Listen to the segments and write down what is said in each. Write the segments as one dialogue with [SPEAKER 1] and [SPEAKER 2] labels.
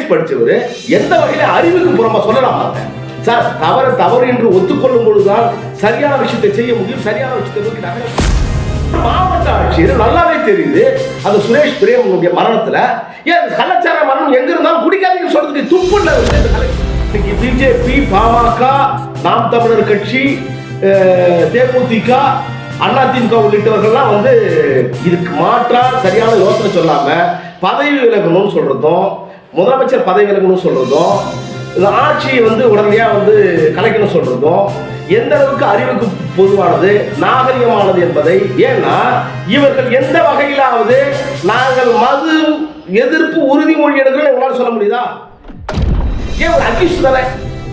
[SPEAKER 1] சுரேஷ் படிச்சவர் எந்த வகையில அறிவுக்கு புறமா சொல்லலாம் பார்த்தேன் சார். தவறு என்று ஒத்துக்கொள்ளும் பொழுதுதான் சரியான விஷயத்தை செய்ய முடியும், சரியான விஷயத்தை நோக்கி நகர. மாவட்ட ஆட்சியர் நல்லாவே தெரியுது அந்த சுரேஷ் பிரேமனுடைய மரணத்துல ஏன் கலாச்சார மரணம் எங்க இருந்தாலும் குடிக்காதீங்கன்னு சொல்றதுக்கு துப்பு இல்லை. இன்னைக்கு பிஜேபி, பாமக, நாம் தமிழர் கட்சி, தேமுதிக, அதிமுக உள்ளிட்டவர்கள்லாம் வந்து இதுக்கு மாற்றா சரியான யோசனை சொல்லாம பதவி விலகணும்னு சொல்றதும், முதலமைச்சர் பதவி விலகணும்னு சொல்றதும், ஆட்சியை வந்து உடனடியாக வந்து கலைக்கணும் சொல்றதும் எந்த அளவுக்கு அறிவுக்கு பொதுவானது, நாகரிகமானது என்பதை. ஏன்னா இவர்கள் எந்த வகையிலாவது நாங்கள் மது எதிர்ப்பு உறுதிமொழி எடுக்கிறோம் எங்களால் சொல்ல முடியுதா? ஏன் ஒரு அக்யூஸ் தானே,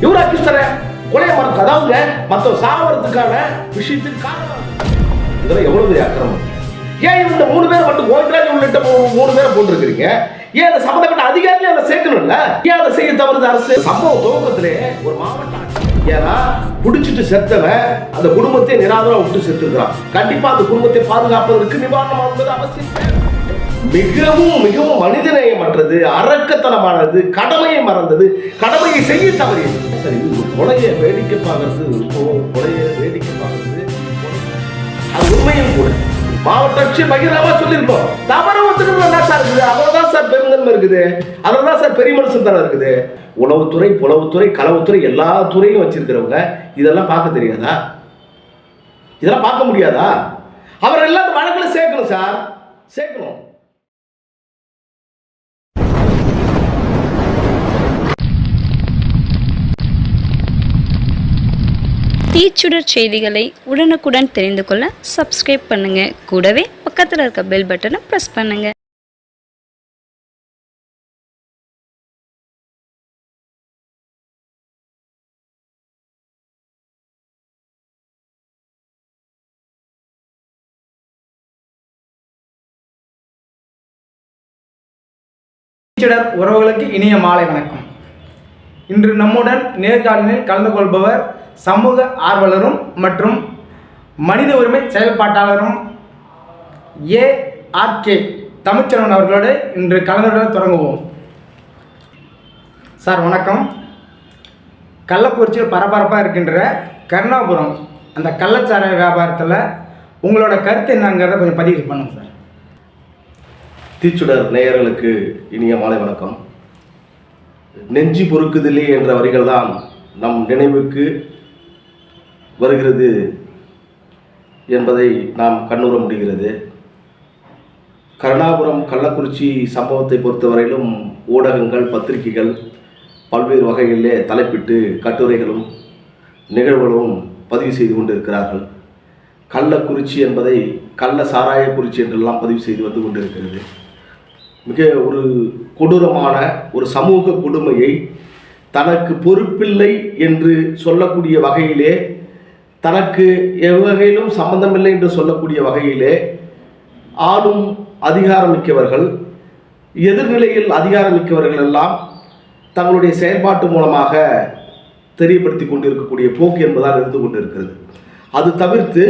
[SPEAKER 1] இவர் அக்யூஸ் தானே, கொலை மறுக்க, அதாவது மற்ற சாவறதுக்கான விஷயத்துக்கு காரணம். இதெல்லாம் எவ்வளவு பெரிய அக்கிரமம். ஏன் இந்த 3 பேர் மட்டும் கோவிந்தராஜ் உள்ளிட்ட 3 பேரை போட்டிருக்கிறீங்க? ஏன் அந்த சம்பந்தப்பட்ட அதிகாரிகளே அதை சேர்க்கணும்ல? ஏன் அதை செய்ய தவறுது அரசு? சம்பவம் துவக்கத்திலே ஒரு மாவட்ட ஏன்னா குடிச்சிட்டு செத்தவன் அந்த குடும்பத்தை நிராதரவா விட்டு செத்துக்கிறான். கண்டிப்பா அந்த குடும்பத்தை பாதுகாப்பதற்கு நிவாரணம் என்பது அவசியம். மிகவும் மிகவும் மனிதநேயமற்றது, அரக்கத்தனமானது, கடமையை மறந்தது, கடமையை செய்ய தவறியது. சரி, கொலையை வேடிக்கை பார்க்கறது, கொலையை வேடிக்கை பார்க்கறது அது உண்மையும் கூட. மாவட்ட ஆட்சியர் பகிரமா சொல்லியிருக்கோம். தவறு ஒத்துக்கிறது என்ன சார் இருக்குது? அவ்வளவுதான் சார் பெருந்தன்மை இருக்குது, அதெல்லாம் சார் பெரிய மனுஷன் தானே இருக்குது. உளவுத்துறை, புலவுத்துறை, களவுத்துறை எல்லா துறையும் வச்சிருக்கிறவங்க இதெல்லாம் பார்க்க தெரியாதா? இதெல்லாம் பார்க்க முடியாதா? அவர் எல்லாம் அந்த வழக்குல சேர்க்கணும் சார், சேர்க்கணும்.
[SPEAKER 2] தீச்சுடர் செய்திகளை உடனுக்குடன் தெரிந்து கொள்ள சப்ஸ்கிரைப் பண்ணுங்க. கூடவே பக்கத்தில் இருக்க பெல் பட்டனை பிரஸ் பண்ணுங்க.
[SPEAKER 3] தீச்சுடர் உறவுகளுக்கு இனிய மாலை வணக்கம். இன்று நம்முடன் நேர்காணலில் கலந்து கொள்பவர் சமூக ஆர்வலரும் மற்றும் மனித உரிமை செயல்பாட்டாளரும் ஏஆர்கே தமிழ்ச்செல்வன் அவர்களோடு இன்று கலந்துரையாடல் தொடங்குவோம். சார் வணக்கம். கள்ளக்குறிச்சியில் பரபரப்பாக இருக்கின்ற கருணாபுரம் அந்த கள்ளச்சாராய வியாபாரத்தில் உங்களோட கருத்து என்னங்கிறத கொஞ்சம் பதிவு பண்ணுங்க சார்.
[SPEAKER 1] தீச்சுடர் நேயர்களுக்கு இனிய மாலை வணக்கம். நெஞ்சி பொறுக்குதில்லை என்ற வரிகள் தான் நம் நினைவுக்கு வருகிறது என்பதை நாம் கண்ணுற முடிகிறது. கருணாபுரம் கள்ளக்குறிச்சி சம்பவத்தை பொறுத்தவரையிலும் ஊடகங்கள், பத்திரிகைகள் பல்வேறு வகைகளிலே தலைப்பிட்டு கட்டுரைகளும் நிகழ்வுகளும் பதிவு செய்து கொண்டிருக்கிறார்கள். கள்ளக்குறிச்சி என்பதை கள்ள சாராயக்குறிச்சி என்றெல்லாம் பதிவு செய்து வந்து கொண்டிருக்கிறது. மிக ஒரு கொடூரமான ஒரு சமூக கொடுமையை தனக்கு பொறுப்பில்லை என்று சொல்லக்கூடிய வகையிலே, தனக்கு எவ்வகையிலும் சம்பந்தமில்லை என்று சொல்லக்கூடிய வகையிலே ஆளும் அதிகாரமிக்கவர்கள், எதிர்நிலையில் அதிகாரமிக்கவர்கள் எல்லாம் தங்களுடைய செயல்பாட்டு மூலமாக தெரியப்படுத்தி கொண்டிருக்கக்கூடிய போக்கு என்பதால் இருந்து கொண்டிருக்கிறது. அது தவிர்த்து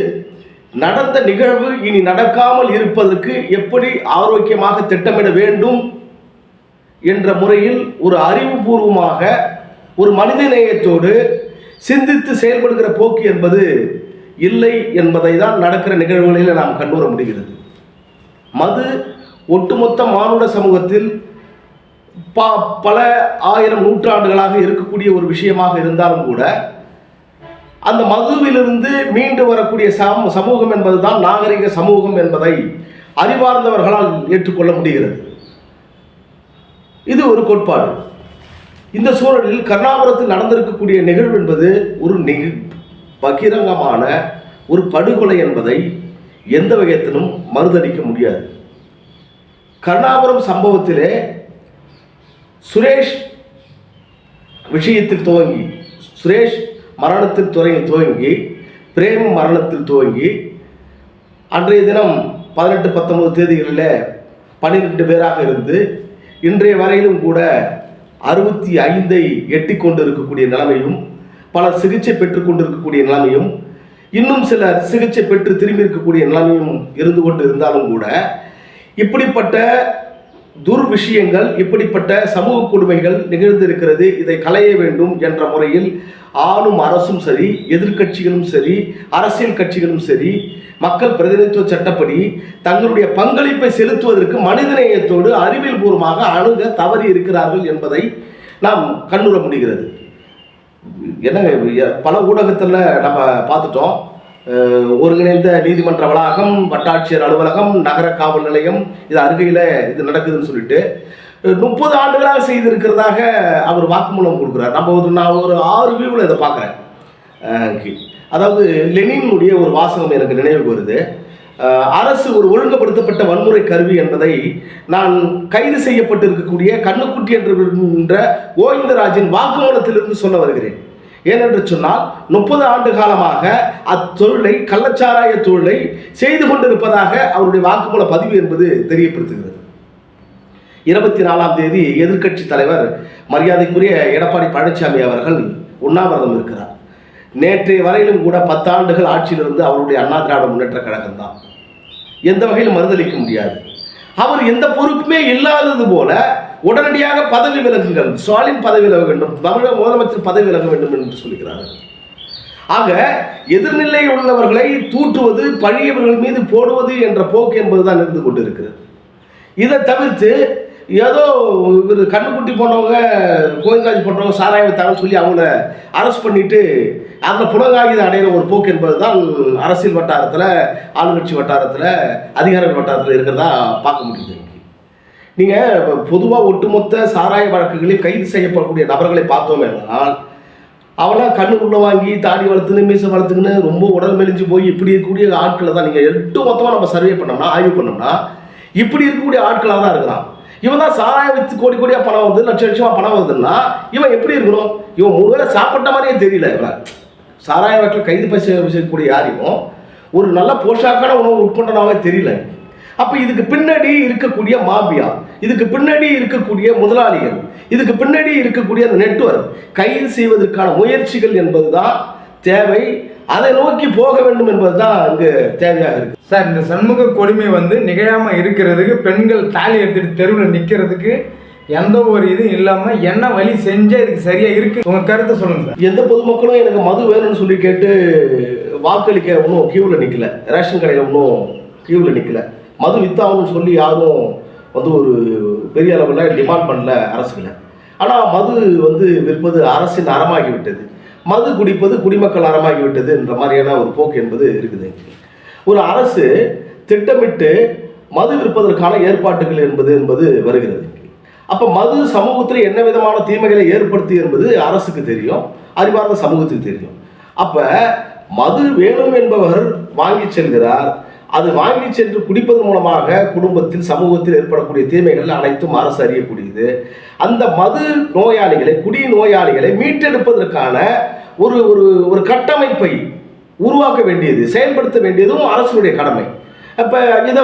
[SPEAKER 1] நடந்த நிகழ்வு இனி நடக்காமல் இருப்பதற்கு எப்படி ஆரோக்கியமாக திட்டமிட வேண்டும் என்ற முறையில் ஒரு அறிவுபூர்வமாக ஒரு மனிதநேயத்தோடு சிந்தித்து செயல்படுகிற போக்கு என்பது இல்லை என்பதை தான் நடக்கிற நிகழ்வுகளில் நாம் கண்டுவர முடிகிறது. மது ஒட்டுமொத்த மானுட சமூகத்தில் பல ஆயிரம் நூற்றாண்டுகளாக இருக்கக்கூடிய ஒரு விஷயமாக இருந்தாலும் கூட அந்த மதுவிலிருந்து மீண்டு வரக்கூடிய சமூகம் என்பதுதான் நாகரிக சமூகம் என்பதை அறிவார்ந்தவர்களால் ஏற்றுக்கொள்ள முடிகிறது. இது ஒரு கோட்பாடு. இந்த சூழலில் கருணாபுரத்தில் நடந்திருக்கக்கூடிய நிகழ்வு என்பது ஒரு பகிரங்கமான ஒரு படுகொலை என்பதை எந்த வகையத்திலும் மறுதளிக்க முடியாது. கருணாபுரம் சம்பவத்திலே சுரேஷ் விஷயத்தில் துவங்கி, சுரேஷ் மரணத்தில் துவங்கி, பிரேம் மரணத்தில் துவங்கி, அன்றைய தினம் 18-19 தேதிகளில் 12 பேராக இருந்து இன்றைய வரையிலும் கூட 65 எட்டி கொண்டு இருக்கக்கூடிய நிலைமையும், பலர் சிகிச்சை பெற்றுக் கொண்டிருக்கக்கூடிய நிலைமையும், இன்னும் சிலர் சிகிச்சை பெற்று திரும்பி இருக்கக்கூடிய நிலைமையும் இருந்து கொண்டு இருந்தாலும் கூட இப்படிப்பட்ட துர்விஷயங்கள், இப்படிப்பட்ட சமூக கொடுமைகள் நிகழ்ந்திருக்கிறது, இதை களைய வேண்டும் என்ற முறையில் ஆளும் அரசும் சரி, எதிர்க்கட்சிகளும் சரி, அரசியல் கட்சிகளும் சரி, மக்கள் பிரதிநிதித்துவ சட்டப்படி தங்களுடைய பங்களிப்பை செலுத்துவதற்கு மனிதநேயத்தோடு அறிவியல் பூர்வமாக அணுக தவறி இருக்கிறார்கள் என்பதை நாம் கண்ணுற முடிகிறது. என்ன பல ஊடகத்தில் நம்ம பார்த்துட்டோம். ஒருங்கிணைந்த நீதிமன்ற வளாகம், வட்டாட்சியர் அலுவலகம், நகர காவல் நிலையம், இது அருகையில் இது நடக்குதுன்னு சொல்லிட்டு 30 ஆண்டுகளாக செய்திருக்கிறதாக அவர் வாக்குமூலம் கொடுக்குறார். நான் ஒரு 6 வியூவில் இதை பார்க்குறேன். அதாவது லெனினுடைய ஒரு வாசகம் எனக்கு நினைவுக்கு வருது. அரசு ஒரு ஒழுங்குபடுத்தப்பட்ட வன்முறை கருவி என்பதை நான் கைது செய்யப்பட்டிருக்கக்கூடிய கண்ணுக்குட்டி என்ற கோவிந்தராஜின் வாக்குமூலத்திலிருந்து சொல்ல வருகிறேன். ஏனென்று சொன்னால் 30 ஆண்டு காலமாக அத்தொழிலை, கள்ளச்சாராய தொழிலை செய்து கொண்டிருப்பதாக அவருடைய வாக்குமூல பதிவு என்பது தெரியப்படுத்துகிறது. 24ஆம் தேதி எதிர்க்கட்சி தலைவர் மரியாதைக்குரிய எடப்பாடி பழனிசாமி அவர்கள் உண்ணாவிரதம் இருக்கிறார். நேற்றைய வரையிலும் கூட 10 ஆண்டுகள் ஆட்சியிலிருந்து அவருடைய அண்ணா திராவிட முன்னேற்ற கழகம் தான். எந்த வகையில் மறுதளிக்க முடியாது. அவர் எந்த பொறுப்புமே இல்லாதது போல உடனடியாக பதவி விலகுங்கள், ஸ்டாலின் பதவி விலக வேண்டும், தமிழக முதலமைச்சர் பதவி விலக வேண்டும் என்று சொல்கிறார்கள். ஆக எதிர்நிலை உள்ளவர்களை தூற்றுவது, பழியவர்கள் மீது போடுவது என்ற போக்கு என்பதுதான் இருந்து கொண்டிருக்கிறது. இதை தவிர்த்து ஏதோ இவர் கண்ணுக்குட்டி போனவங்க, கோவிந்தராஜ் போன்றவங்க சாராயம் வித்தாங்கன்னு சொல்லி அவங்கள அரெஸ்ட் பண்ணிட்டு அதில் புலகாகிதம் அடைகிற ஒரு போக்கு என்பது தான் அரசியல் வட்டாரத்தில், ஆளுங்கட்சி வட்டாரத்தில், அதிகாரிகள் வட்டாரத்தில் இருக்கிறதா பார்க்க முடியுது. நீங்கள் பொதுவாக ஒட்டுமொத்த சாராய வழக்குகளில் கைது செய்யப்படக்கூடிய நபர்களை பார்த்தோம் என்றால் அவெல்லாம் கண்ணு உள்ள வாங்கி தாடி வளர்த்துன்னு மீசை வளர்த்துக்குன்னு ரொம்ப உடல் மெலிஞ்சு போய் இப்படி இருக்கக்கூடிய ஆட்களை தான் நீங்கள் மொத்தமாக நம்ம சர்வே பண்ணோம்னா, ஆய்வு பண்ணோம்னா இப்படி இருக்கக்கூடிய ஆட்களாக தான் இருக்கிறான். இவன் தான் சாராயம் விற்று கோடி கோடியாக பணம் வருது, லட்ச லட்சமாக பணம் வருதுன்னா இவன் எப்படி இருக்கணும்? இவன் 3 வேளை சாப்பிட்ட மாதிரியே தெரியல. இவன் சாராய வழக்கில் கைது செய்யக்கூடிய யாரையும் ஒரு நல்ல போஷாக்கான உணவு உட்கொண்டனாவே தெரியல. அப்போ இதுக்கு பின்னாடி இருக்கக்கூடிய மாபியா, இதுக்கு பின்னாடி இருக்கக்கூடிய முதலாளிகள், இதுக்கு பின்னாடி இருக்கக்கூடிய அந்த நெட்வொர்க் கைது செய்வதற்கான முயற்சிகள் என்பதுதான் தேவை. அதை நோக்கி போக வேண்டும் என்பதுதான் இங்கு தேவையாக இருக்கு.
[SPEAKER 3] சார், இந்த சண்முக கொடுமை நிகழாமல் இருக்கிறதுக்கு, பெண்கள் தாலி எடுத்துட்டு தெருவில் நிற்கிறதுக்கு எந்த ஒரு இதுவும் இல்லாமல் என்ன வழி செஞ்சால் இதுக்கு சரியாக இருக்குது? உங்கள் கருத்தை சொல்லுங்கள் சார்.
[SPEAKER 1] எந்த பொதுமக்களும் எனக்கு மது வேணும்னு சொல்லி கேட்டு வாக்களிக்க ஒன்றும் கியூவில் நிற்கல, ரேஷன் கடையில் ஒன்றும் கியூவில் நிற்கல. மது வித்தாகணும்னு சொல்லி யாரும் ஒரு பெரிய அளவில் டிமாண்ட் பண்ணல அரசுகளை. ஆனால் மது விற்பது அரசின் அறமாகிவிட்டது, மது குடிப்பது குடிமக்கள் அறமாகிவிட்டது என்ற மாதிரியான ஒரு போக்கு என்பது இருக்குது. ஒரு அரசு திட்டமிட்டு மது விற்பதற்கான ஏற்பாட்டுகள் என்பது வருகிறது. அப்போ மது சமூகத்தில் என்ன விதமான தீமைகளை ஏற்படுத்தி என்பது அரசுக்கு தெரியும், அறிவார்ந்த சமூகத்துக்கு தெரியும். அப்போ மது வேணும் என்பவர் வாங்கி செல்கிறார். அது வாங்கி சென்று குடிப்பதன் மூலமாக குடும்பத்தில், சமூகத்தில் ஏற்படக்கூடிய தீமைகள் அனைத்தும் அரசு அறியக்கூடியது. அந்த மது நோயாளிகளை, குடி நோயாளிகளை மீட்டெடுப்பதற்கான ஒரு ஒரு கட்டமைப்பை உருவாக்க வேண்டியது, செயல்படுத்த வேண்டியதும் அரசுடைய கடமை. அப்போ இதை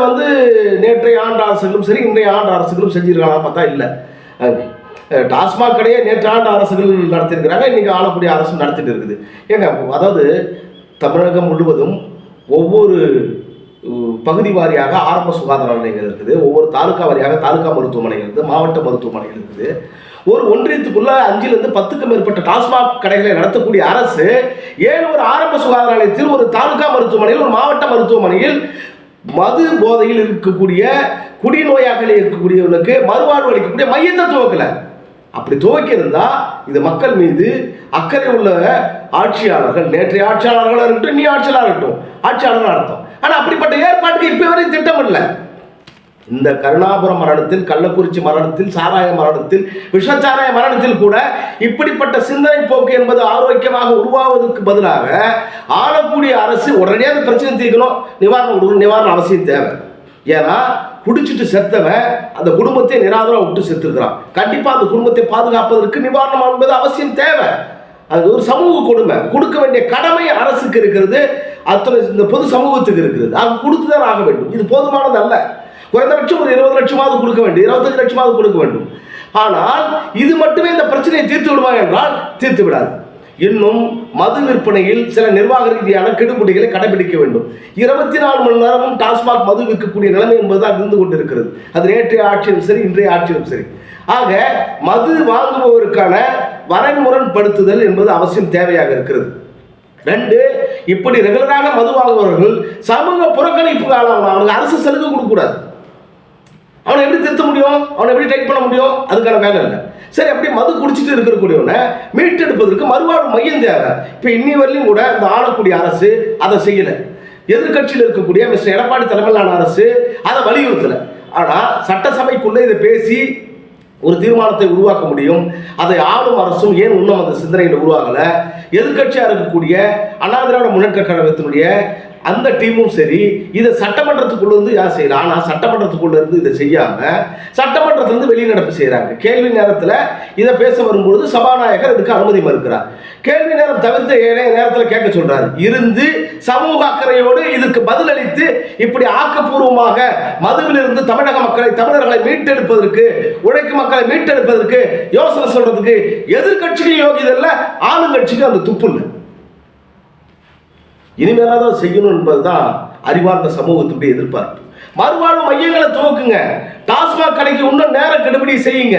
[SPEAKER 1] நேற்றைய ஆண்டு அரசுகளும் சரி, இன்றைய ஆண்டு அரசுகளும் செஞ்சிருக்காங்க பார்த்தா இல்லை. டாஸ்மாக் கடையை நேற்று ஆண்டு அரசுகள் நடத்தியிருக்கிறாங்க, இன்றைக்கி ஆளக்கூடிய அரசு நடத்திட்டு இருக்குது. ஏங்க, அதாவது தமிழகம் முழுவதும் ஒவ்வொரு பகுதி வாரியாக ஆரம்ப சுகாதார நிலையங்கள் இருக்குது, ஒவ்வொரு தாலுக்கா வாரியாக தாலுக்கா மருத்துவமனைகள் இருக்குது, மாவட்ட மருத்துவமனைகள் இருக்குது. ஒரு ஒன்றியத்துக்குள்ள 5லிருந்து 10க்கும் மேற்பட்ட டாஸ்மாக் கடைகளை நடத்தக்கூடிய அரசு ஏன் ஒரு ஆரம்ப சுகாதார நிலையத்தில், ஒரு தாலுக்கா மருத்துவமனையில், ஒரு மாவட்ட மருத்துவமனையில் மது போதையில் இருக்கக்கூடிய குடிநோயாளிகள் இருக்கக்கூடியவனுக்கு மறுவாழ்வு அளிக்கக்கூடிய மையத்தை துவக்கல? அப்படி துவக்கி இருந்தா இது மக்கள் மீது அக்கறை உள்ள ஆட்சியாளர்கள், நேற்றைய ஆட்சியாளர்களாக இருக்கட்டும், நீ ஆட்சியாளராக இருக்கட்டும், ஆட்சியாளர்களாக அர்த்தம். ஆனால் அப்படிப்பட்ட ஏற்பாட்டுக்கு இப்போ வரை திட்டம் இல்லை. இந்த கருணாபுரம் மரணத்தில், கள்ளக்குறிச்சி மரணத்தில், சாராய மரணத்தில், விஷச்சாராய மரணத்தில் கூட இப்படிப்பட்ட சிந்தனை போக்கு என்பது ஆரோக்கியமாக உருவாவதற்கு பதிலாக ஆளக்கூடிய அரசு உடனடியாக பிரச்சனை தீர்க்கணும், நிவாரணம் அவசியம் தேவை. ஏன்னா குடிச்சிட்டு செத்தவன் அந்த குடும்பத்தை நிராதரவு விட்டு செத்துருக்கிறான். கண்டிப்பாக அந்த குடும்பத்தை பாதுகாப்பதற்கு நிவாரணம் என்பது அவசியம் தேவை. அது ஒரு சமூக கொடுமை, கொடுக்க வேண்டிய கடமை அரசுக்கு இருக்கிறது, அத்தனை இந்த பொது சமூகத்துக்கு இருக்கிறது. அது கொடுத்துதான் ஆக வேண்டும். இது போதுமானது அல்ல. குறைந்தபட்சம் ஒரு 20 லட்சமாவது கொடுக்க வேண்டும், 25 லட்சமாவது கொடுக்க வேண்டும். ஆனால் இது மட்டுமே இந்த பிரச்சனையை தீர்த்து விடுமா என்றால் தீர்த்து விடாது. இன்னும் மது விற்பனையில் சில நிர்வாக ரீதியான கெடுபிடிகளை கடைபிடிக்க வேண்டும். 24 மணி நேரமும் டாஸ்மாக் மது விற்கக்கூடிய நிலைமை என்பதுதான் இருந்து கொண்டிருக்கிறது. அது நேற்றைய ஆட்சியிலும் சரி, இன்றைய ஆட்சியிலும் சரி. ஆக மது வாங்குபவருக்கான வரன்முரண்படுத்துதல் என்பது அவசியம் தேவையாக இருக்கிறது. 2, இப்படி ரெகுலராக மது வாங்குபவர்கள் சமூக புறக்கணிப்பு அவனுக்கு அரசு சலுகை கொடுக்கக்கூடாது. அவனை எப்படி திருத்த முடியும்? அவனை எப்படி டைட் பண்ண முடியும்? அதுக்கான வேலை இல்லை. சரி, அப்படி மது குடிச்சிட்டு இருக்கக்கூடியவனை மீட்டெடுப்பதற்கு மறுவாழ்வு மையம் தேவை. இப்போ இன்னி வரலையும் கூட இந்த ஆளக்கூடிய அரசு அதை செய்யலை. எதிர்கட்சியில் இருக்கக்கூடிய மிஸ்டர் எடப்பாடி தலைமையிலான அரசு அதை வலியுறுத்தலை. ஆனால் சட்டசபைக்குள்ளே இதை பேசி ஒரு தீர்மானத்தை உருவாக்க முடியும். அதை ஆளும் அரசும் ஏன் இன்னும் அந்த சிந்தனையில் உருவாகலை? எதிர்கட்சியாக இருக்கக்கூடிய அண்ணா திராவிட முன்னேற்ற கழகத்தினுடைய அந்த டீமும் சரி, இதை சட்டமன்றத்துக்குள்ள இருந்து யார் செய்யலாம்? ஆனால் சட்டமன்றத்துக்குள்ள இருந்து இதை செய்யாம சட்டமன்றத்திலிருந்து வெளிநடப்பு செய்யறாங்க. கேள்வி நேரத்தில் இதை பேச வரும்பொழுது சபாநாயகர் இதுக்கு அனுமதி மறுக்கிறார். கேள்வி நேரம் தவிர்த்து ஏனைய நேரத்தில் கேட்க சொல்றாரு. இருந்து சமூக அக்கறையோடு இதுக்கு பதிலளித்து இப்படி ஆக்கப்பூர்வமாக மதுவிலிருந்து தமிழர்களை மீட்டெடுப்பதற்கு, உழைக்கும் மக்களை மீட்டெடுப்பதற்கு யோசனை சொல்றதுக்கு எதிர்கட்சிக்கு யோகியதில்ல, ஆளுங்கட்சிக்கு அந்த துப்பு இல்லை. இனிமேலாதான் செய்யணும் என்பதுதான் அறிவார்ந்த சமூகத்துடைய எதிர்பார்ப்பு. மறுவாழ்வு மையங்களை துவக்குங்க. டாஸ்மாக் கடைக்கு இன்னும் நேர கெடுபிடி செய்யுங்க.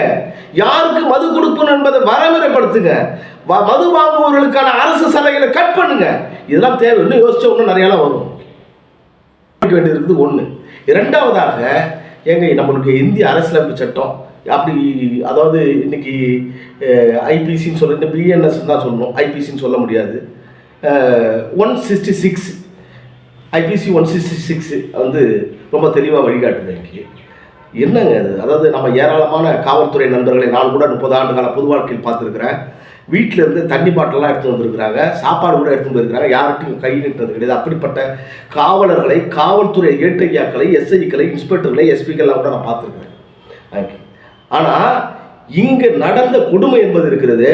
[SPEAKER 1] யாருக்கு மது கொடுக்கணும் என்பதை வரமுறைப்படுத்துங்க. மது வாங்குபவர்களுக்கான அரசு சலுகைகளை கட் பண்ணுங்க. இதெல்லாம் தேவை. இன்னும் யோசிச்ச இன்னும் நிறையலாம் வரும் வேண்டியது 1. 2வதாக நம்மளுடைய இந்திய அரசியலமைப்பு சட்டம் அப்படி, அதாவது இன்னைக்கு ஐபிசின்னு சொல்ல, பிஎன்எஸ் தான் சொல்லணும், ஐபிசின்னு சொல்ல முடியாது. 166 ஐபிசி 166 வந்து ரொம்ப தெளிவாக வழிகாட்டுது. எனக்கு என்னங்க அது? அதாவது நம்ம ஏராளமான காவல்துறை நண்பர்களை நான் கூட 30 ஆண்டு கால பொது வாழ்க்கையில் பார்த்துருக்குறேன். வீட்டில் இருந்து தண்ணி பாட்டெல்லாம் எடுத்து வந்துருக்குறாங்க, சாப்பாடு கூட எடுத்து போயிருக்கிறாங்க, யார்கிட்டையும் கை நீட்டுறது கிடையாது. அப்படிப்பட்ட காவலர்களை, காவல்துறை ஏட்டையாக்களை, எஸ்ஐக்களை, இன்ஸ்பெக்டர்களை, எஸ்பிக்கெல்லாம் கூட நான் பார்த்துருக்குறேன். ஆனால் இங்கு நடந்த கொடுமை என்பது இருக்கிறது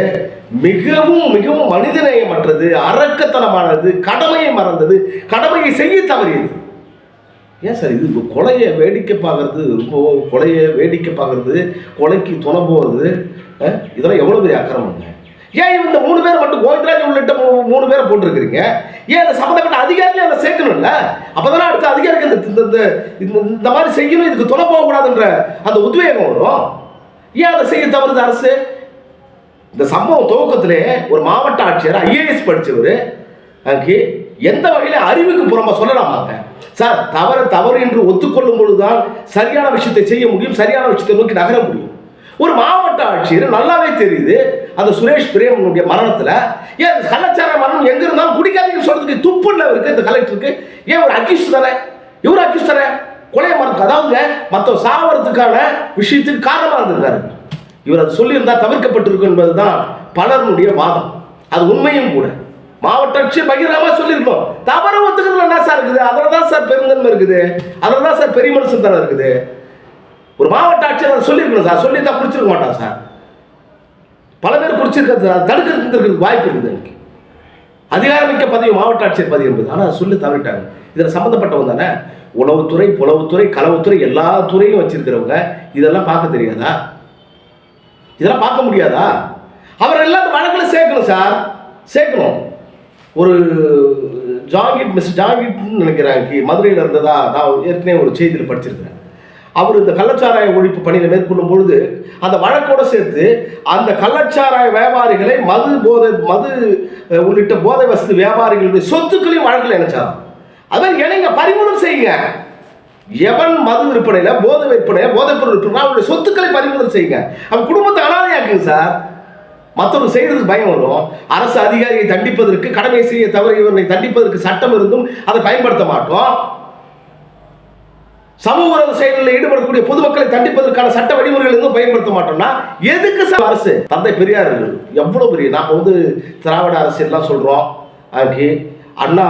[SPEAKER 1] மிகவும் மிகவும் மனிதநேயமற்றது, அரக்கத்தனமானது, கடமையை மறந்தது, கடமையை செய்ய தவறியது. ஏன் சார் இது கொலையை வேடிக்கை பார்க்கறது, கொலையை வேடிக்கை பார்க்கறது, கொலைக்கு துணை போகிறது, இதெல்லாம் எவ்வளோ பெரிய அக்கிரமங்க? ஏன் இந்த 3 பேர் மட்டும் கோவிந்தராஜ் உள்ளிட்ட 3 பேரை போட்டிருக்கிறீங்க? ஏன் அந்த சம்மந்தப்பட்ட அதிகாரியும் அதை சேர்க்கணும்ல? அப்போதானே அடுத்த அதிகாரிக்கு இந்த மாதிரி செய்யணும், இதுக்கு துணை போகக்கூடாதுன்ற அந்த உத்வேகம் வரும். ஏன் அதை செய்ய தவறுது அரசு? இந்த சம்பவம் துவக்கத்திலே ஒரு மாவட்ட ஆட்சியர் IAS படித்தவர் எந்த வகையில் அறிவுக்கு புறமா சொல்லலாமாங்க? சார், தவறு என்று ஒத்துக்கொள்ளும் பொழுதுதான் சரியான விஷயத்தை செய்ய முடியும், சரியான விஷயத்தை நோக்கி நகர முடியும். ஒரு மாவட்ட ஆட்சியர் நல்லாவே தெரியுது அந்த சுரேஷ் பிரேமனுடைய மரணத்தில் ஏன் கலாச்சார மரணம் எங்க இருந்தாலும் குடிக்காதீங்கன்னு சொல்றதுக்கு துப்பு இல்லை இருக்கு இந்த கலெக்டருக்கு. ஏன் ஒரு அக்யூஸ் தானே, இவர் அக்யூஸ் தானே, கொலை மரணம், அதாவது மற்ற சாவறதுக்கான விஷயத்துக்கு காரணமாக இருந்திருக்காரு. இவர் அது சொல்லியிருந்தா தவிர்க்கப்பட்டிருக்கும் என்பதுதான் பலருடைய வாதம். அது உண்மையும் கூட. மாவட்ட ஆட்சியர் பகிரமா சொல்லியிருக்கோம். தவறு ஒத்துக்கிறதுல என்ன சார் இருக்குது? அதில் தான் சார் பெருந்தன்மை இருக்குது, அதில் தான் சார் பெரிய மனுஷன் தானே இருக்குது. ஒரு மாவட்ட ஆட்சியர் அதை சொல்லியிருக்கணும் சார், சொல்லியிருந்தா குடிச்சிருக்க மாட்டான் சார். பல பேர் குடிச்சிருக்கிறது, தடுக்கிறதுக்கு வாய்ப்பு இருக்குது. எனக்கு அதிகாரமிக்க பதவி மாவட்ட ஆட்சியர் பதவி என்பது, ஆனால் சொல்லி தவறிட்டாங்க. இதில் சம்மந்தப்பட்டவங்க தானே உளவுத்துறை, புலவுத்துறை, களவுத்துறை, எல்லா துறையும் வச்சிருக்கிறவங்க. இதெல்லாம் பார்க்க தெரியாதா? இதெல்லாம் பார்க்க முடியாதா? அவரெல்லாம் அந்த வழக்கில் சேர்க்கணும் சார், சேர்க்கணும். ஒரு மிஸ்டர் ஜாங்கிட்னு நினைக்கிறாங்க, மதுரையில் இருந்ததா நான் ஏற்கனவே ஒரு செய்தியில் படிச்சிருக்கிறேன். அவர் இந்த கள்ளச்சாராய ஒழிப்பு பணியை மேற்கொள்ளும் பொழுது அந்த வழக்கோடு சேர்த்து அந்த கள்ளச்சாராய வியாபாரிகளை, மது உள்ளிட்ட போதை வசதி வியாபாரிகளுடைய சொத்துக்களையும் வழக்கில் இணைச்சார். அதான் இணைங்க, பறிமுதல் செய்யுங்க. எவன் மது விற்பனையில், போதை விற்பனையில், போதைப்பொருள் விற்பனை, அவருடைய சொத்துக்களை பறிமுதல் செய்யுங்க. அவன் குடும்பத்தை அனாதையாக்குங்க சார். மற்றவர்கள் செய்யறதுக்கு பயம் வரும். அரசு அதிகாரியை தண்டிப்பதற்கு, கடமை செய்ய தவறியவர்களை தண்டிப்பதற்கு சட்டம் இருந்தும் அதை பயன்படுத்த மாட்டோம். சமூக செயலில் ஈடுபடக்கூடிய பொதுமக்களை தண்டிப்பதற்கான சட்ட வழிமுறைகள் இருந்தும் பயன்படுத்த மாட்டோம்னா எதுக்கு சார் அரசு? தந்தை பெரியார் எவ்வளவு பெரிய, நாம திராவிட அரசியல்லாம் சொல்றோம். அண்ணா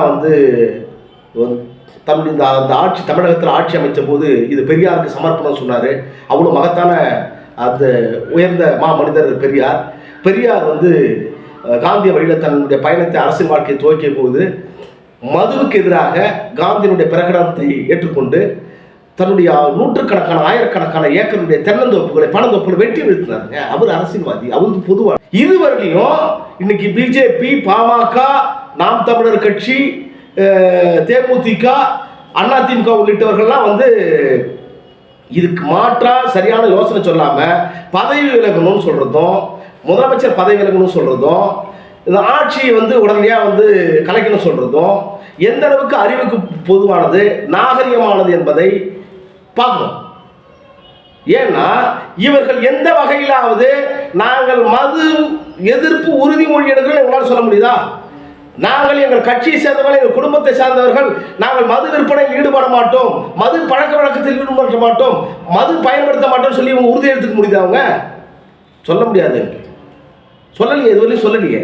[SPEAKER 1] தன்னுடைய அந்த ஆட்சி, தமிழகத்தில் ஆட்சி அமைச்ச போது இது பெரியாருக்கு சமர்ப்பணம் சொன்னார். அவ்வளோ மகத்தான அந்த உயர்ந்த மனிதர் பெரியார். காந்திய வழியில் தன்னுடைய பயணத்தை, அரசியல் வாழ்க்கையை துவக்கிய போது மதுவுக்கு எதிராக காந்தியினுடைய பிரகடனத்தை ஏற்றுக்கொண்டு தன்னுடைய நூற்றுக்கணக்கான, ஆயிரக்கணக்கான ஏக்கருடைய தென்னந்தோப்புகளை, பணந்தோப்புகளை வெட்டி வீழ்த்தினாருங்க. அவர் அரசியல்வாதி, அவருக்கு பொதுவாக இதுவரையிலும் இன்னைக்கு பிஜேபி, பாமக, நாம் தமிழர் கட்சி, தேமுதிக, அதிமுக உள்ளிட்டவர்கள்லாம் வந்து இதுக்கு மாற்றா சரியான யோசனை சொல்லாம பதவி விலகணும்னு சொல்றதும், முதலமைச்சர் பதவி விலகணும்னு சொல்றதும், இந்த ஆட்சியை வந்து உடனடியாக வந்து கலைக்கணும் சொல்றதும் எந்த அளவுக்கு அறிவுக்கு பொதுவானது, நாகரிகமானது என்பதை பார்க்கணும். ஏன்னா இவர்கள் எந்த வகையிலாவது நாங்கள் மது எதிர்ப்பு உறுதிமொழி எடுக்கிறோம் எங்களால் சொல்ல முடியுதா? நாங்கள் எங்கள் கட்சியை சேர்ந்தவர்கள், எங்கள் குடும்பத்தை சார்ந்தவர்கள், நாங்கள் மது விற்பனையில் ஈடுபட மாட்டோம், மது பழக்க வழக்கத்தில் ஈடுபட மாட்டோம், மது பயன்படுத்த மாட்டோம் சொல்லி இவங்க உறுதி எடுத்துக்க முடியுது? அவங்க சொல்ல முடியாது. சொல்லலையே, இதுவரையும் சொல்லலையே.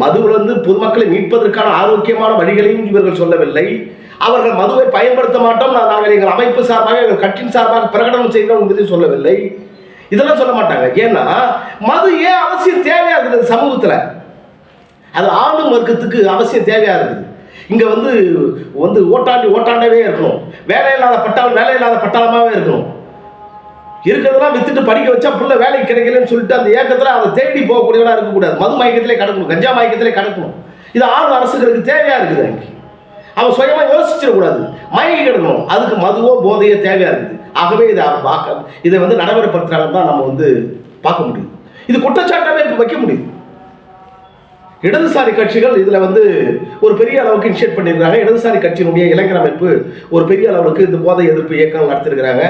[SPEAKER 1] மதுவிலிருந்து பொதுமக்களை மீட்பதற்கான ஆரோக்கியமான வழிகளையும் இவர்கள் சொல்லவில்லை. அவர்கள் மதுவை பயன்படுத்த மாட்டோம், நாங்கள் எங்கள் அமைப்பு சார்பாக, எங்கள் கட்சியின் சார்பாக பிரகடனம் செய்தோம் என்பதையும் சொல்லவில்லை. இதெல்லாம் சொல்ல மாட்டாங்க. ஏன்னா மது ஏன் அவசியம் தேவையா இருக்குது சமூகத்தில்? அது ஆளும் வர்க்கத்துக்கு அவசியம் தேவையா இருக்குது. இங்க வந்து வந்து ஓட்டாண்டவே இருக்கணும், வேலையில்லாத பட்டாளமாகவே இருக்கணும். இருக்கிறதெல்லாம் வித்துட்டு படிக்க வச்சா பிள்ளை வேலைக்கு கிடைக்கலன்னு சொல்லிட்டு அந்த ஏக்கத்தில் அதை தேடி போகக்கூடியவனா இருக்கக்கூடாது. மது மயக்கத்திலே கிடக்கணும், கஞ்சா மயக்கத்திலே கிடக்கணும். இது ஆளும் அரசுகளுக்கு தேவையா இருக்குது. அங்கே அவன் சுயமா யோசிச்சிடக்கூடாது, மயங்கி கிடக்கணும். அதுக்கு மதுவோ போதையோ தேவையா இருக்குது. ஆகவே இதை வந்து நடைமுறைப்படுத்துறாங்கன்னு தான் நம்ம வந்து பார்க்க முடியும். இது குற்றச்சாட்டாவே இப்போ வைக்க முடியும். இடதுசாரி கட்சிகள் இதில் வந்து ஒரு பெரிய அளவுக்கு இனிஷியேட் பண்ணியிருக்காங்க. இடதுசாரி கட்சியினுடைய இளைஞர் அமைப்பு ஒரு பெரிய அளவுக்கு இந்த போதை எதிர்ப்பு இயக்கம் நடத்திருக்கிறாங்க.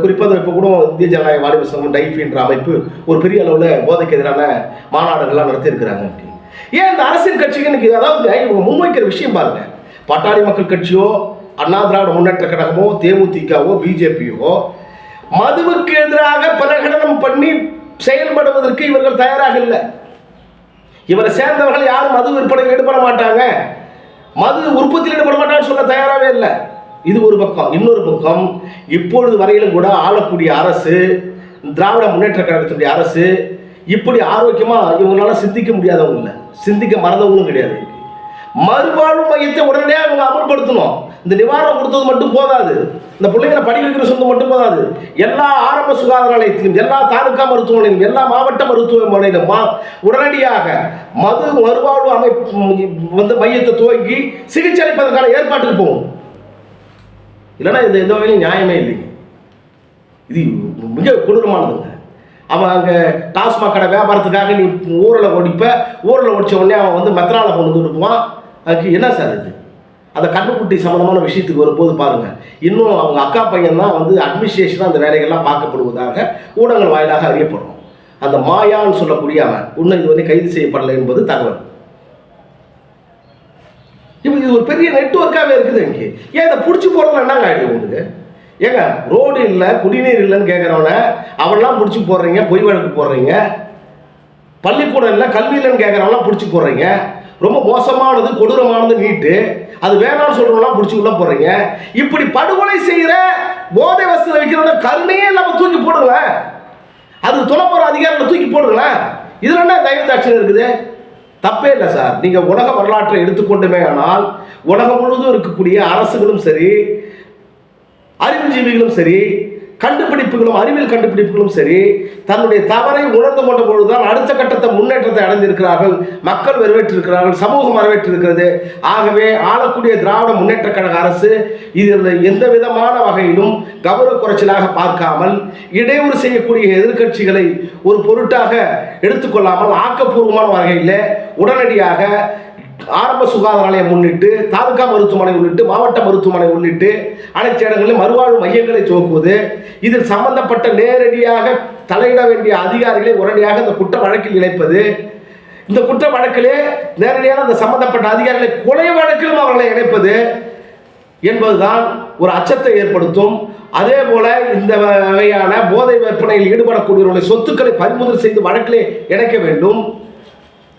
[SPEAKER 1] குறிப்பாக இப்போ கூட இந்திய ஜனநாயக வாலிப சங்கம், டைஃப் என்ற அமைப்பு ஒரு பெரிய அளவில் போதைக்கு எதிரான மாநாடுகள்லாம் நடத்தியிருக்கிறாங்க. ஏன் இந்த அரசியல் கட்சிகள் இன்னைக்கு அதாவது இவங்க முன்வைக்கிற விஷயம் பாருங்க, பாட்டாளி மக்கள் கட்சியோ, அண்ணா திராவிட முன்னேற்ற கழகமோ, தேமுதிகவோ, பிஜேபியோ மதுவுக்கு எதிராக பிரகடனம் பண்ணி செயல்படுவதற்கு இவர்கள் தயாராக இல்லை. இவரை சேர்ந்தவர்கள் யாரும் மது விற்பனையில் ஈடுபட மாட்டாங்க, மது உற்பத்தியில் ஈடுபட மாட்டாங்கன்னு சொல்ல தயாராகவே இல்லை. இது ஒரு பக்கம். இன்னொரு பக்கம், இப்பொழுது வரையிலும் கூட ஆளக்கூடிய அரசு, திராவிட முன்னேற்ற கழகத்துடைய அரசு இப்படி ஆரோக்கியமா இவங்களால சிந்திக்க முடியாதவங்க இல்லை, சிந்திக்க மறந்தவங்களும் கிடையாது. மறுவாழ்வு மையத்தை உடனடியாக அவங்க அமல்படுத்தணும். இந்த நிவாரணம் கொடுத்தது மட்டும் போதாது, இந்த பிள்ளைங்களை படிக்க வைக்கிற சொந்தம் மட்டும் போதாது. எல்லா ஆரம்ப சுகாதார நிலையத்திலும், எல்லா தாலுகா மருத்துவமனையிலும், எல்லா மாவட்ட மருத்துவமனையிலும் உடனடியாக மறுவாழ்வு அமைப்பு மையத்தை துவங்கி சிகிச்சை அளிப்பதற்கான ஏற்பாட்டுக்கு போகும். இல்லைன்னா இது எந்த வகையிலும் நியாயமே இல்லைங்க. இது மிக கொடூரமானதுங்க. அவன் அங்கே டாஸ்மாக் கடை வியாபாரத்துக்காக நீ ஊரில் ஒடிச்ச உடனே அவன் வந்து மெத்தனால கொண்டு வந்துடுவான். அதுக்கு என்ன சார் இது? அந்த கண்ணுக்குட்டி சம்மந்தமான விஷயத்துக்கு வரும்போது பாருங்கள், இன்னும் அவங்க அக்கா பையன் தான் வந்து அட்மினிஸ்ட்ரேஷனாக அந்த வேலைகள்லாம் பார்க்கப்படுவதாக ஊடகங்கள் வாயிலாக அறியப்படும். அந்த மாயான்னு சொல்லக்கூடிய அவன் இன்னும் இதுவரை கைது செய்யப்படலை என்பது தகவல். இப்போ இது ஒரு பெரிய நெட்வொர்க்காகவே இருக்குது. இங்கே ஏன் இதை பிடிச்சி போடுறதுல என்னங்க ஆகிடுது உங்களுக்கு? ஏங்க ரோடு இல்லை, குடிநீர் இல்லைன்னு கேட்குறவன அவெல்லாம் பிடிச்சி போடுறீங்க, பொய் வழக்கு போடுறீங்க. பள்ளிக்கூடம் இல்லை, கல்வி இல்லைன்னு கேட்குறவங்களாம் பிடிச்சி போடுறீங்க. ரொம்ப மோசமானது, கொடூரமானது நீட்டு, அது வேணாம்னு சொல்கிறவங்களாம் பிடிச்சி உள்ள போடுறீங்க. இப்படி படுகொலை செய்கிற, போதை வசதியில் வைக்கிறவங்க கருணையே இல்லாமல் தூக்கி போடுங்களேன். அது துணை போகிற அதிகாரிகளை தூக்கி போடுங்களேன். இதில் என்ன தயவுதாட்சியம் இருக்குது? தப்பே இல்லை சார். நீங்கள் உலக வரலாற்றை எடுத்துக்கொண்டுமே ஆனால் உலகம் முழுவதும் இருக்கக்கூடிய அரசுகளும் சரி, அறிவுஜீவிகளும் சரி, கண்டுபிடிப்புகளும், அறிவியல் கண்டுபிடிப்புகளும் சரி, தன்னுடைய தவறை உணர்ந்து கொண்ட பொழுதுதான் அடுத்த கட்டத்தை முன்னேற்றத்தை அடைந்திருக்கிறார்கள். மக்கள் வரவேற்றிருக்கிறார்கள், சமூகம் வரவேற்றிருக்கிறது. ஆகவே ஆளக்கூடிய திராவிட முன்னேற்ற கழக அரசு இதில் எந்த விதமான வகையிலும் கௌரவ குறைச்சலாக பார்க்காமல், இடையூறு செய்யக்கூடிய எதிர்கட்சிகளை ஒரு பொருட்டாக எடுத்துக்கொள்ளாமல், ஆக்கப்பூர்வமான வகையில் உடனடியாக ஆரம்ப சுகாதார நிலையம் முன்னிட்டு, தாலுகா மருத்துவமனை உள்ளிட்டு, மாவட்ட மருத்துவமனை உள்ளிட்டு அனைத்து இடங்களிலும் மறுவாழ்வு மையங்களை துவக்குவது, இதில் சம்பந்தப்பட்ட நேரடியாக தலையிட வேண்டிய அதிகாரிகளை உடனடியாக இந்த குற்ற வழக்கில் இணைப்பது, இந்த குற்ற வழக்கிலே நேரடியாக அந்த சம்பந்தப்பட்ட அதிகாரிகளை கொலை வழக்கிலும் அவர்களை இணைப்பது என்பதுதான் ஒரு அச்சத்தை ஏற்படுத்தும். அதே போல இந்த வகையான போதை விற்பனையில் ஈடுபடக்கூடியவர்களை சொத்துக்களை பறிமுதல் செய்து வழக்கிலே இணைக்க வேண்டும்,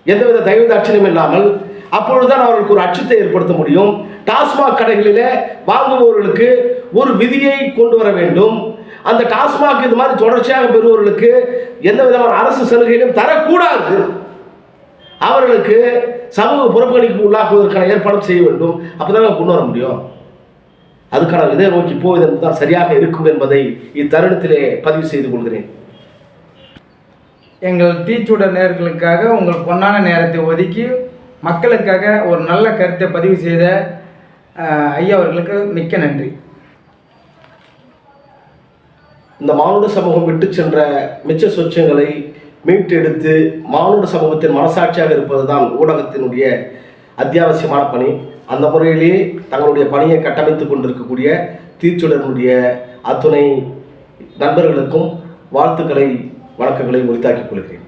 [SPEAKER 1] எந்தவித தயவுதாட்சியம் இல்லாமல். அப்பொழுதுதான் அவர்களுக்கு ஒரு அச்சத்தை ஏற்படுத்த முடியும். டாஸ்மாக் கடைகளிலே வாங்குபவர்களுக்கு ஒரு விதியை கொண்டு வர வேண்டும். அந்த டாஸ்மாக் இது மாதிரி தொடர்ச்சியாக பெறுபவர்களுக்கு எந்த விதமான அரசு சலுகையிலும் தரக்கூடாது. அவர்களுக்கு சமூக புறப்பணிக்கு உள்ளாக்குவதற்கான ஏற்பாடும் செய்ய வேண்டும். அப்போதான் கொண்டு வர முடியும். அதுக்கான இதை நோக்கி போவது என்பதுதான் சரியாக இருக்கும் என்பதை இத்தருணத்திலே பதிவு செய்து கொள்கிறேன்.
[SPEAKER 3] எங்கள் தீச்சுடர் நேயர்களுக்காக உங்கள் பொன்னான நேரத்தை ஒதுக்கி மக்களுக்காக ஒரு நல்ல கருத்தை பதிவு செய்த ஐயா அவர்களுக்கு மிக்க நன்றி.
[SPEAKER 1] இந்த மானுட சமூகம் விட்டு சென்ற மிச்ச சொச்சங்களை மீட்டெடுத்து மானுட சமூகத்தின் மனசாட்சியாக இருப்பதுதான் ஊடகத்தினுடைய அத்தியாவசியமான பணி. அந்த முறையிலேயே தங்களுடைய பணியை கட்டமைத்துக் கொண்டிருக்கக்கூடிய தீச்சுடனுடைய அத்துணை நண்பர்களுக்கும் வாழ்த்துக்களை வணக்கங்களை உரித்தாக்கிக் கொள்கிறேன்.